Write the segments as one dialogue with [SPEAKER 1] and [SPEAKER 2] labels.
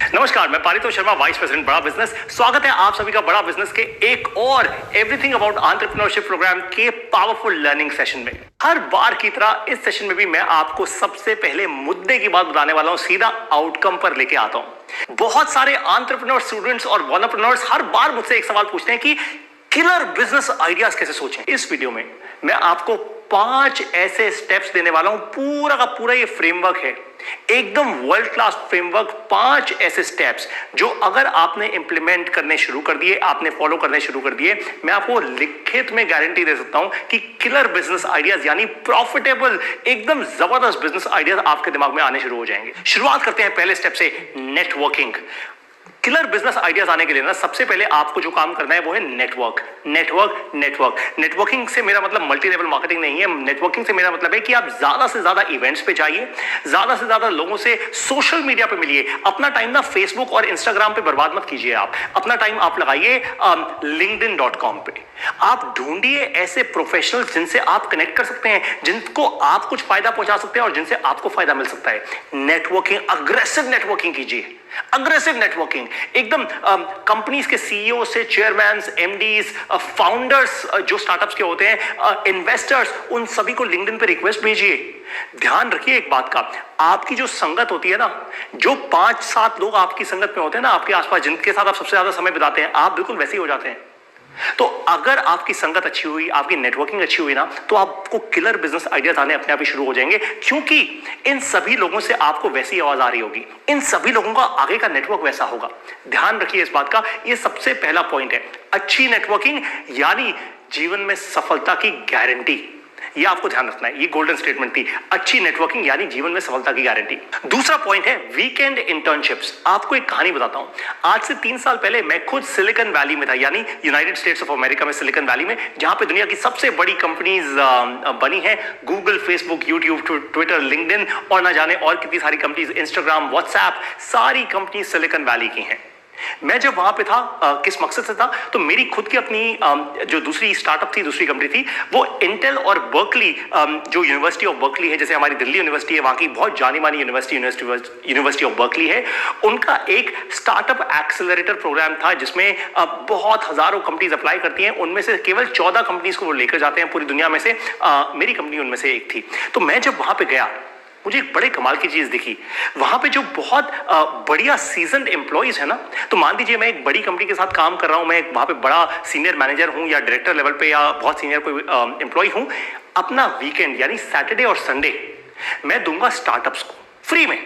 [SPEAKER 1] नमस्कार, मैं Paritosh Sharma, vice president बड़ा बिजनेस। स्वागत है आप सभी का बड़ा बिजनेस के एक और एवरीथिंग अबाउट एंटरप्रेन्योरशिप प्रोग्राम के पावरफुल लर्निंग सेशन में। हर बार की तरह इस सेशन में भी मैं आपको सबसे पहले मुद्दे की बात बताने वाला हूं, सीधा आउटकम पर लेके आता हूं। बहुत सारे एंटरप्रेन्योर स्टूडेंट्स और वॉनरप्रेन्योर्स हर बार मुझसे एक सवाल पूछते हैं कि किलर बिजनेस आइडियाज कैसे सोचें। इस वीडियो में मैं आपको 5 ऐसे स्टेप्स देने वाला हूं। पूरा का पूरा ये फ्रेमवर्क है, एकदम वर्ल्ड क्लास फ्रेमवर्क। 5 ऐसे स्टेप्स जो अगर आपने इंप्लीमेंट करने शुरू कर दिए, आपने फॉलो करने शुरू कर दिए, मैं आपको लिखित में गारंटी दे सकता हूं कि किलर बिजनेस आइडियाज यानी प्रॉफिटेबल, एकदम जबरदस्त बिजनेस आइडियाज आपके दिमाग में आने शुरू हो जाएंगे। शुरुआत करते हैं पहले स्टेप से, नेटवर्किंग। किलर बिजनेस आइडियाज आने के लिए ना सबसे पहले आपको जो काम करना है वो है नेटवर्क। नेटवर्किंग से मेरा मतलब मल्टी लेवल मार्केटिंग नहीं है। नेटवर्किंग से मेरा मतलब है कि आप ज्यादा से ज्यादा इवेंट्स पे जाइए, ज्यादा से ज्यादा लोगों से सोशल मीडिया पे मिलिए। अपना टाइम ना फेसबुक और इंस्टाग्राम पे बर्बाद मत कीजिए। आप अपना टाइम आप लगाइए linkedin.com पे। आप ढूंढिए ऐसे प्रोफेशनल्स जिनसे आप कनेक्ट कर सकते हैं, जिनको आप कुछ फायदा पहुंचा सकते हैं और जिनसे आपको फायदा मिल सकता है। नेटवर्किंग, अग्रेसिव नेटवर्किंग कीजिए। अग्रेसिव नेटवर्किंग एकदम कंपनीज के सीईओ से चेयरमैन, एमडीज, फाउंडर्स जो स्टार्टअप्स के होते हैं, इन्वेस्टर्स, उन सभी को लिंक्डइन पे रिक्वेस्ट भेजिए। ध्यान रखिए एक बात का, आपकी जो संगत होती है ना, जो 5-7 लोग आपकी संगत में होते हैं ना आपके आसपास, जिनके साथ आप सबसे ज्यादा समय बिताते हैं, आप बिल्कुल वैसे ही हो जाते हैं। तो अगर आपकी संगत अच्छी हुई, आपकी नेटवर्किंग अच्छी हुई ना, तो आपको किलर बिजनेस आइडियाज आने अपने आप ही शुरू हो जाएंगे, क्योंकि इन सभी लोगों से आपको वैसी आवाज आ रही होगी, इन सभी लोगों का आगे का नेटवर्क वैसा होगा। ध्यान रखिए इस बात का, यह सबसे पहला पॉइंट है। अच्छी नेटवर्किंग यानी जीवन में सफलता की गारंटी। ये आपको ध्यान रखना है, ये गोल्डन स्टेटमेंट थी। अच्छी नेटवर्किंग यानी जीवन में सफलता की गारंटी। दूसरा पॉइंट है वीकेंड इंटर्नशिप्स। आपको एक कहानी बताता हूं। आज से 3 साल पहले मैं खुद सिलिकॉन वैली में था, यानी यूनाइटेड स्टेट्स ऑफ अमेरिका में सिलिकॉन वैली में, जहां पे दुनिया की सबसे बड़ी कंपनीज बनी है। Google, Facebook, YouTube, Twitter, LinkedIn और ना जाने और कितनी सारी कंपनीज, इंस्टाग्राम, व्हाट्सएप, सारी कंपनी सिलिकॉन वैली की हैं। मैं जब वहां पे था, किस मकसद से था, तो मेरी खुद की अपनी जो दूसरी स्टार्टअप थी, दूसरी कंपनी थी, वो इंटेल और बर्कली, जो यूनिवर्सिटी ऑफ बर्कली है, जैसे हमारी दिल्ली यूनिवर्सिटी है, वहां की बहुत जानी मानी यूनिवर्सिटी ऑफ बर्कली है, उनका एक स्टार्टअप एक्सेलरेटर प्रोग्राम था, जिसमें बहुत हजारों कंपनीज अप्लाई करती हैं। उनमें से केवल 14 कंपनीज को वो लेकर जाते हैं पूरी दुनिया में से। मेरी कंपनी उनमें से एक थी। तो मैं जब वहां पे गया, मुझे एक बड़े कमाल की चीज दिखी। वहां पे जो बहुत बढ़िया सीजन्ड एम्प्लॉइज है ना, तो मान लीजिए मैं एक बड़ी कंपनी के साथ काम कर रहा हूं, मैं वहां पे बड़ा सीनियर मैनेजर हूं या डायरेक्टर लेवल पे या बहुत सीनियर कोई एम्प्लॉय हूं। अपना वीकेंड यानी सैटरडे और संडे मैं दूंगा स्टार्टअप्स को फ्री में।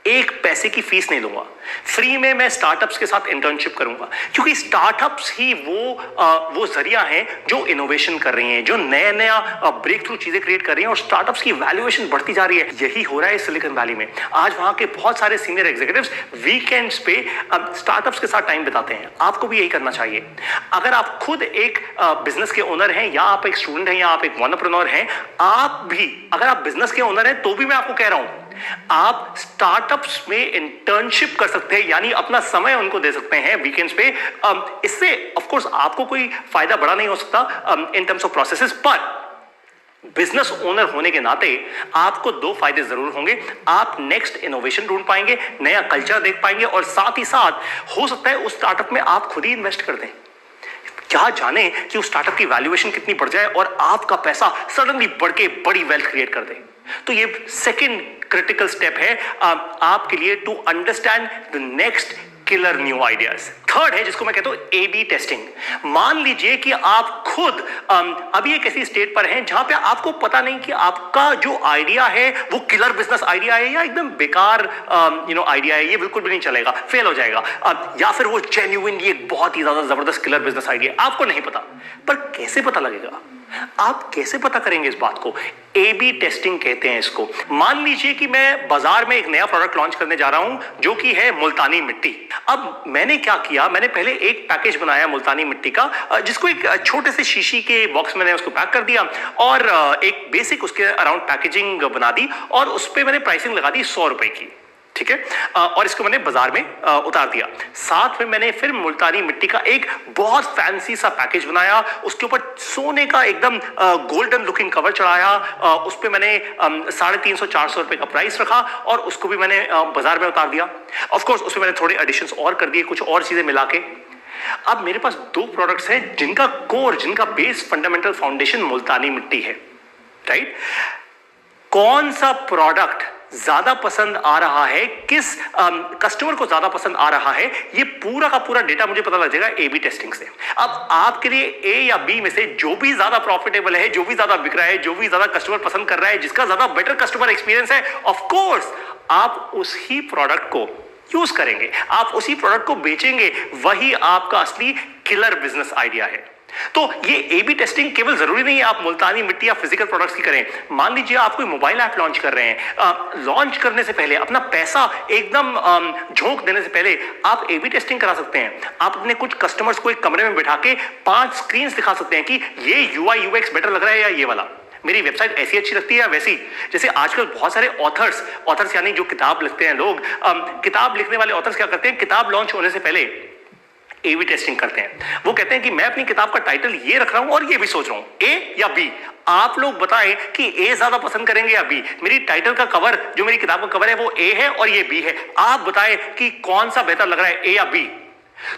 [SPEAKER 1] 1 पैसे की फीस नहीं लूंगा, फ्री में मैं स्टार्टअप्स के साथ इंटर्नशिप करूंगा, क्योंकि स्टार्टअप्स ही वो जरिया है जो इनोवेशन कर रही हैं, जो नया ब्रेक थ्रू चीजें क्रिएट कर रही हैं, और स्टार्टअप्स की वैल्यूएशन बढ़ती जा रही है। यही हो रहा है सिलिकॉन वैली में। आज वहां के बहुत सारे सीनियर एग्जीक्यूटिव्स वीकेंड्स पे स्टार्टअप्स के साथ टाइम बिताते हैं। आपको भी यही करना चाहिए। अगर आप खुद एक बिजनेस के ओनर हैं, या आप एक स्टूडेंट हैं, या आप एक एंटरप्रेन्योर हैं, आप भी अगर आप बिजनेस के ओनर हैं, तो भी मैं आपको कह रहा हूं, आप स्टार्टअप्स में इंटर्नशिप कर सकते हैं, यानी अपना समय उनको दे सकते हैं वीकेंड्स पे। इससे ऑफ कोर्स आपको कोई फायदा बड़ा नहीं हो सकता इन टर्म्स ऑफ प्रोसेसेस, पर बिजनेस ओनर होने के नाते आपको 2 फायदे जरूर होंगे। आप नेक्स्ट इनोवेशन ढूंढ पाएंगे, नया कल्चर देख पाएंगे, और साथ ही साथ हो सकता है उस स्टार्टअप में आप खुद ही इन्वेस्ट कर दें। क्या जाने कि उस स्टार्टअप की वैल्यूएशन कितनी बढ़ जाए और आपका पैसा सडनली बढ़ के बड़ी वेल्थ क्रिएट कर दे। तो ये सेकंड क्रिटिकल स्टेप है आपके लिए, to understand the next killer new ideas. Third है जिसको मैं कहता हूं A/B टेस्टिंग। मान लीजिए कि आप खुद अभी एक ऐसी स्टेट पर हैं जहां पे आपको पता नहीं कि आपका जो आइडिया है वो किलर बिजनेस आइडिया है या एकदम बेकार आइडिया है, ये बिल्कुल भी नहीं चलेगा, फेल हो जाएगा, या फिर वो जेन्युइनली एक बहुत ही ज्यादा जबरदस्त किलर बिजनेस आइडिया। आपको नहीं पता, पर कैसे पता लगेगा? आप कैसे पता करेंगे इस बात को? A/B टेस्टिंग कहते हैं इसको। मान लीजिए कि मैं बाजार में एक नया प्रोडक्ट लॉन्च करने जा रहा हूं, जो कि है मुल्तानी मिट्टी। अब मैंने क्या किया, मैंने पहले एक पैकेज बनाया मुल्तानी मिट्टी का, जिसको एक छोटे से शीशी के बॉक्स में उसको पैक कर दिया, और एक बेसिक उसके अराउंड पैकेजिंग बना दी, और उस पर मैंने प्राइसिंग लगा दी 100 रुपए की। ठीक है। और इसको मैंने बाजार में उतार दिया। साथ में मैंने फिर मुल्तानी मिट्टी का एक बहुत फैंसी सा पैकेज बनाया, उसके ऊपर सोने का एकदम गोल्डन लुकिंग कवर चढ़ाया, उस पर मैंने 350-400 रुपए का प्राइस रखा और उसको भी मैंने बाजार में उतार दिया। ऑफ कोर्स उसमें मैंने थोड़े एडिशंस और कर दिए, कुछ और चीजें मिला के। अब मेरे पास 2 प्रोडक्ट्स हैं जिनका कोर, जिनका बेस, फंडामेंटल फाउंडेशन मुल्तानी मिट्टी है, राइट। कौन सा प्रोडक्ट ज्यादा पसंद आ रहा है, किस कस्टमर को ज्यादा पसंद आ रहा है, ये पूरा का पूरा डेटा मुझे पता लग जाएगा A/B टेस्टिंग से। अब आपके लिए A या B में से जो भी ज्यादा प्रॉफिटेबल है, जो भी ज्यादा बिक रहा है, जो भी ज्यादा कस्टमर पसंद कर रहा है, जिसका ज्यादा बेटर कस्टमर एक्सपीरियंस है, ऑफ कोर्स आप उसी प्रोडक्ट को यूज करेंगे, आप उसी प्रोडक्ट को बेचेंगे। वही आपका असली किलर बिजनेस आइडिया है। तो ये A/B टेस्टिंग केवल जरूरी नहीं है आप मुल्तानी मिट्टी या फिजिकल प्रोडक्ट्स की करें। मान लीजिए आप कोई मोबाइल ऐप लॉन्च कर रहे हैं, लॉन्च करने से पहले अपना पैसा एकदम झोंक देने से पहले आप A/B टेस्टिंग करा सकते हैं। आप अपने कुछ कस्टमर्स को एक कमरे में बिठा के 5 स्क्रीन दिखा सकते हैं कि ये UI UX बेटर लग रहा है या ये वाला, मेरी वेबसाइट ऐसी अच्छी लगती है या वैसी। जैसे आजकल बहुत सारे ऑथर्स यानी जो किताब लिखते हैं लोग, किताब लिखने वाले ऑथर्स क्या करते हैं, किताब लॉन्च होने से पहले A/B टेस्टिंग करते हैं। वो कहते हैं कि मैं अपनी किताब का टाइटल ये रख रहा हूं और ये भी सोच रहा हूं, A या B। आप लोग बताएं कि A ज्यादा पसंद करेंगे या B। मेरी टाइटल का कवर, जो मेरी किताब का कवर है, वो A है और ये B है। आप बताएं कि कौन सा बेहतर लग रहा है, A या B।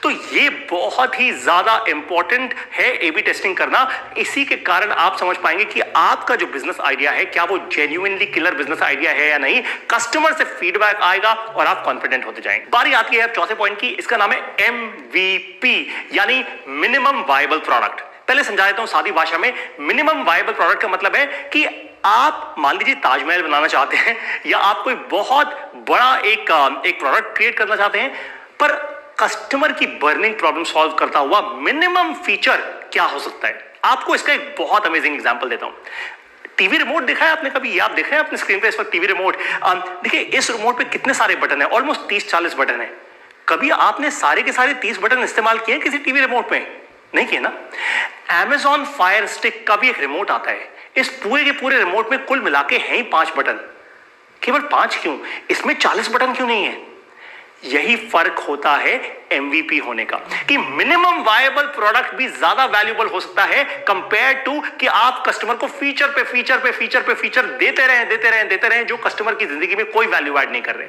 [SPEAKER 1] तो ये बहुत ही ज्यादा इंपॉर्टेंट है A/B टेस्टिंग करना। इसी के कारण आप समझ पाएंगे कि आपका जो बिजनेस आइडिया है, क्या वो जेन्युइनली किलर बिजनेस आइडिया है या नहीं। कस्टमर से फीडबैक आएगा और आप कॉन्फिडेंट होते जाएंगे। बारी आती है चौथे पॉइंट की, इसका नाम है MVP यानी मिनिमम वायबल प्रोडक्ट। पहले समझा देता हूं सादी भाषा में। मिनिमम वायबल प्रोडक्ट का मतलब है कि आप मान लीजिए ताजमहल बनाना चाहते हैं या आप कोई बहुत बड़ा एक प्रोडक्ट क्रिएट करना चाहते हैं, पर कस्टमर की बर्निंग प्रॉब्लम सॉल्व करता हुआ मिनिमम फीचर क्या हो सकता है। आपको इसका एक बहुत अमेजिंग एग्जांपल देता हूं। टीवी रिमोट देखा है आपने कभी? ये आप देख रहे हैं अपने स्क्रीन पे इस वक्त टीवी रिमोट। देखिए इस रिमोट पे कितने सारे बटन है, ऑलमोस्ट 30-40 बटन है। कभी आपने सारे के सारे 30 बटन इस्तेमाल किए किसी टीवी रिमोट पे? नहीं किए ना। Amazon Fire Stick का भी एक रिमोट आता है। इस पूरे के पूरे रिमोट में कुल मिला के हैं ही 5 बटन। केवल 5 क्यों? इसमें 40 बटन क्यों नहीं है? यही फर्क होता है MVP होने का, कि मिनिमम वायबल प्रोडक्ट भी ज्यादा वैल्यूएबल हो सकता है कंपेयर टू कि आप कस्टमर को फीचर पे फीचर देते रहें जो कस्टमर की जिंदगी में कोई वैल्यू ऐड नहीं कर रहे।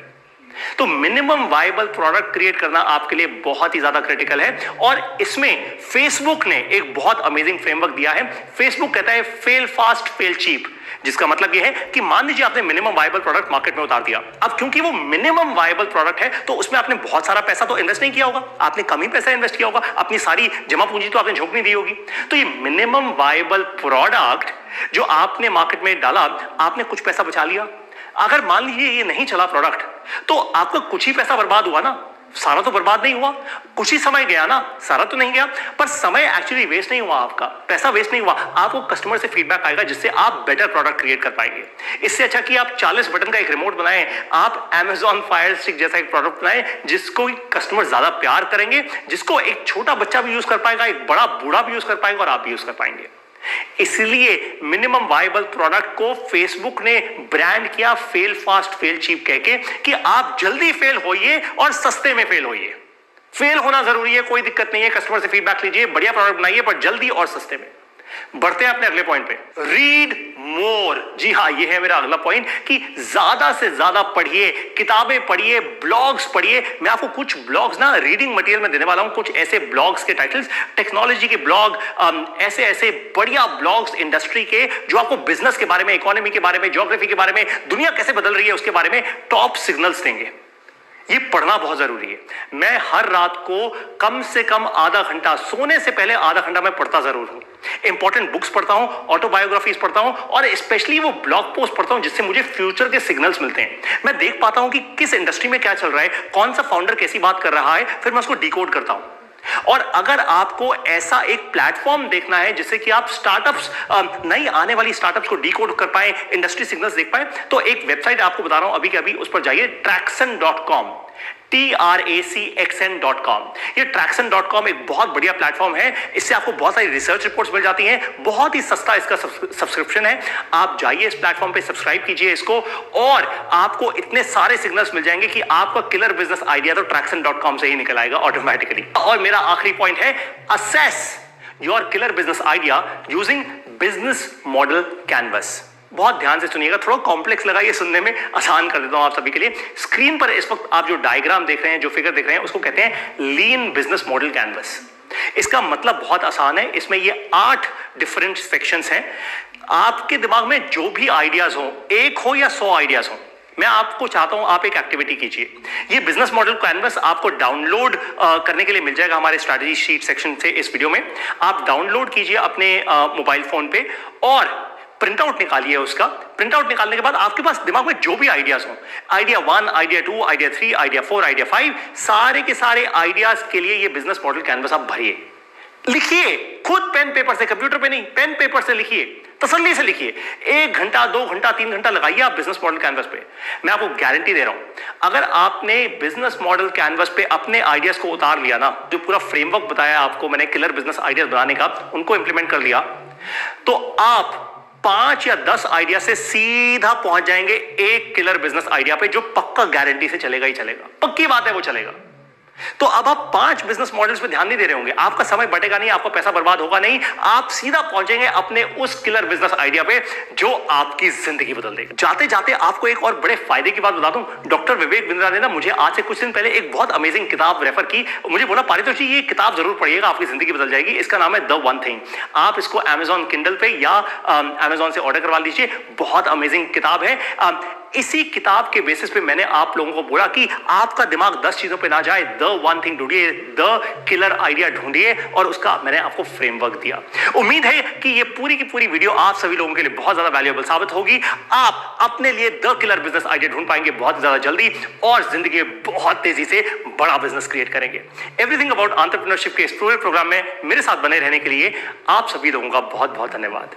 [SPEAKER 1] तो मिनिमम वायबल प्रोडक्ट क्रिएट करना आपके लिए बहुत ही ज्यादा क्रिटिकल है। और इसमें फेसबुक ने एक बहुत अमेजिंग फ्रेमवर्क दिया है। फेसबुक कहता है फेल फास्ट फेल चीप, जिसका मतलब यह है कि मान लीजिए आपने मिनिमम वायबल प्रोडक्ट मार्केट में उतार दिया। अब क्योंकि वो मिनिमम वायबल प्रोडक्ट है तो उसमें आपने बहुत सारा पैसा तो इन्वेस्ट नहीं किया होगा, आपने कम ही पैसा इन्वेस्ट किया होगा, अपनी सारी जमा पूंजी तो आपने झोंक नहीं दी होगी। तो ये मिनिमम वायबल प्रोडक्ट जो आपने मार्केट में डाला, आपने कुछ पैसा बचा लिया। अगर मान लीजिए ये नहीं चला प्रोडक्ट, तो आपका कुछ ही पैसा बर्बाद हुआ ना, सारा तो बर्बाद नहीं हुआ, कुछ ही समय गया ना, सारा तो नहीं गया, पर समय एक्चुअली वेस्ट नहीं हुआ, आपका पैसा वेस्ट नहीं हुआ। आपको कस्टमर से फीडबैक आएगा जिससे आप बेटर प्रोडक्ट क्रिएट कर पाएंगे। इससे अच्छा कि आप 40 बटन का एक रिमोट बनाएं, आप Amazon Fire Stick जैसा एक प्रोडक्ट बनाएं जिसको कस्टमर ज्यादा प्यार करेंगे, जिसको एक छोटा बच्चा भी यूज कर पाएगा, एक बड़ा बूढ़ा भी यूज कर पाएगा और आप भी यूज कर पाएंगे। इसलिए मिनिमम वायबल प्रोडक्ट को फेसबुक ने ब्रांड किया फेल फास्ट फेल चीप कहके, कि आप जल्दी फेल होइए और सस्ते में फेल होइए। फेल होना जरूरी है, कोई दिक्कत नहीं है, कस्टमर से फीडबैक लीजिए, बढ़िया प्रोडक्ट बनाइए, पर जल्दी और सस्ते में। बढ़ते हैं अपने अगले पॉइंट पे, रीड मोर। जी हाँ, ये है मेरा अगला पॉइंट कि ज्यादा से ज्यादा पढ़िए, किताबें पढ़िए, ब्लॉग्स पढ़िए। मैं आपको कुछ ब्लॉग्स ना रीडिंग मटेरियल में देने वाला हूं, कुछ ऐसे ब्लॉग्स के टाइटल्स, टेक्नोलॉजी के ब्लॉग, ऐसे ऐसे बढ़िया ब्लॉग्स इंडस्ट्री के, जो आपको बिजनेस के बारे में, इकोनॉमी के बारे में, ज्योग्राफी के बारे में, दुनिया कैसे बदल रही है उसके बारे में टॉप सिग्नल्स देंगे। ये पढ़ना बहुत जरूरी है। मैं हर रात को कम से कम आधा घंटा, सोने से पहले आधा घंटा मैं पढ़ता जरूर हूं। इंपॉर्टेंट बुक्स पढ़ता हूं, ऑटोबायोग्राफीज पढ़ता हूं और स्पेशली वो ब्लॉग पोस्ट पढ़ता हूं जिससे मुझे फ्यूचर के सिग्नल्स मिलते हैं। मैं देख पाता हूं कि किस इंडस्ट्री में क्या चल रहा है, कौन सा फाउंडर कैसी बात कर रहा है, फिर मैं उसको डिकोड करता हूं। और अगर आपको ऐसा एक प्लेटफॉर्म देखना है जिससे कि आप स्टार्टअप्स, नई आने वाली स्टार्टअप्स को डीकोड कर पाए, इंडस्ट्री सिग्नल्स देख पाए, तो एक वेबसाइट आपको बता रहा हूं अभी के अभी, उस पर जाइए, Tracxn.com, Tracxn.com। ये Tracxn.com एक बहुत बढ़िया प्लेटफॉर्म है। इससे आपको बहुत सारी रिसर्च रिपोर्ट्स मिल जाती हैं, बहुत ही सस्ता इसका सब्सक्रिप्शन है। आप जाइए इस प्लेटफॉर्म पे, सब्सक्राइब कीजिए इसको, और आपको इतने सारे सिग्नल्स मिल जाएंगे कि आपका किलर बिजनेस आइडिया तो Tracxn.com से ही निकल आएगा ऑटोमेटिकली। और मेरा आखिरी पॉइंट है, assess your killer business idea using business model canvas. बहुत ध्यान से सुनिएगा, थोड़ा कॉम्प्लेक्स लगा ये सुनने में, आसान कर देता हूं आप सभी के लिए। स्क्रीन पर इस वक्त आप जो डायग्राम देख रहे हैं, जो फिगर देख रहे हैं, उसको कहते हैं लीन बिजनेस मॉडल कैनवस। इसका मतलब बहुत आसान है, इसमें ये 8 डिफरेंट सेक्शंस हैं। आपके दिमाग में जो भी आइडियाज हो, एक हो या 100 आइडियाज हो, मैं आपको चाहता हूं आप एक एक्टिविटी कीजिए। ये बिजनेस मॉडल कैनवस आपको डाउनलोड करने के लिए मिल जाएगा हमारे स्ट्रैटेजी शीट सेक्शन से इस वीडियो में। आप डाउनलोड कीजिए अपने मोबाइल फोन पे और प्रिंट आउट निकालिए उसका। प्रिंट आउट निकालने के बाद आपके पास दिमाग में जो भी आइडियाज हो, idea 1, idea 2, idea 3, idea 4, idea 5, सारे के सारे आइडियाज के लिए ये बिजनेस मॉडल कैनवस आप भरिए, लिखिए खुद पेन पेपर से, कंप्यूटर पे नहीं, पेन पेपर से लिखिए, तसल्ली से लिखिए। 1 घंटा, 2 घंटा, 3 घंटा लगाइए आप बिजनेस मॉडल कैनवस पे। मैं आपको गारंटी दे रहा हूं, अगर आपने बिजनेस मॉडल कैनवस पे अपने आइडियाज को उतार लिया ना, जो पूरा फ्रेमवर्क बताया आपको मैंने किलर बिजनेस आइडियाज बनाने का, उनको इंप्लीमेंट कर लिया, तो आप 5 या 10 आइडिया से सीधा पहुंच जाएंगे एक किलर बिजनेस आइडिया पे, जो पक्का गारंटी से चलेगा ही चलेगा, पक्की बात है वो चलेगा। तो अब आप 5 बिजनेस मॉडल्स पे ध्यान नहीं दे रहे होंगे, आपका समय बटेगा नहीं, आपका पैसा बर्बाद होगा नहीं, आप सीधा पहुंचेंगे अपने उस किलर बिजनेस आइडिया पे जो आपकी जिंदगी बदल देगा। जाते जाते आपको एक और बड़े फायदे की बात बता दूं, डॉक्टर विवेक बिंद्रा ने ना मुझे आज से कुछ दिन पहले एक बहुत अमेजिंग किताब रेफर की। मुझे बोला पारितोष जी ये किताब जरूर पढ़िएगा, आपकी जिंदगी बदल जाएगी। इसका नाम है द वन थिंग। आप इसको Amazon किंडल पे या Amazon से ऑर्डर करवा लीजिए, बहुत अमेजिंग किताब है। इसी किताब के बेसिस पे मैंने आप लोगों को बोला कि आपका दिमाग 10 चीजों पे ना जाए, द वन थिंग ढूंढिए, द किलर आइडिया ढूंढिए, और उसका मैंने आपको फ्रेमवर्क दिया। उम्मीद है कि ये पूरी की पूरी वीडियो आप सभी लोगों के लिए बहुत ज्यादा वैल्यूएबल साबित होगी। आप अपने लिए द किलर बिजनेस आइडिया ढूंढ पाएंगे बहुत ज्यादा जल्दी, और जिंदगी में बहुत तेजी से बड़ा बिजनेस क्रिएट करेंगे। एवरीथिंग अबाउट एंटरप्रेन्योरशिप के इस पूरे प्रोग्राम में मेरे साथ बने रहने के लिए आप सभी लोगों का बहुत बहुत धन्यवाद।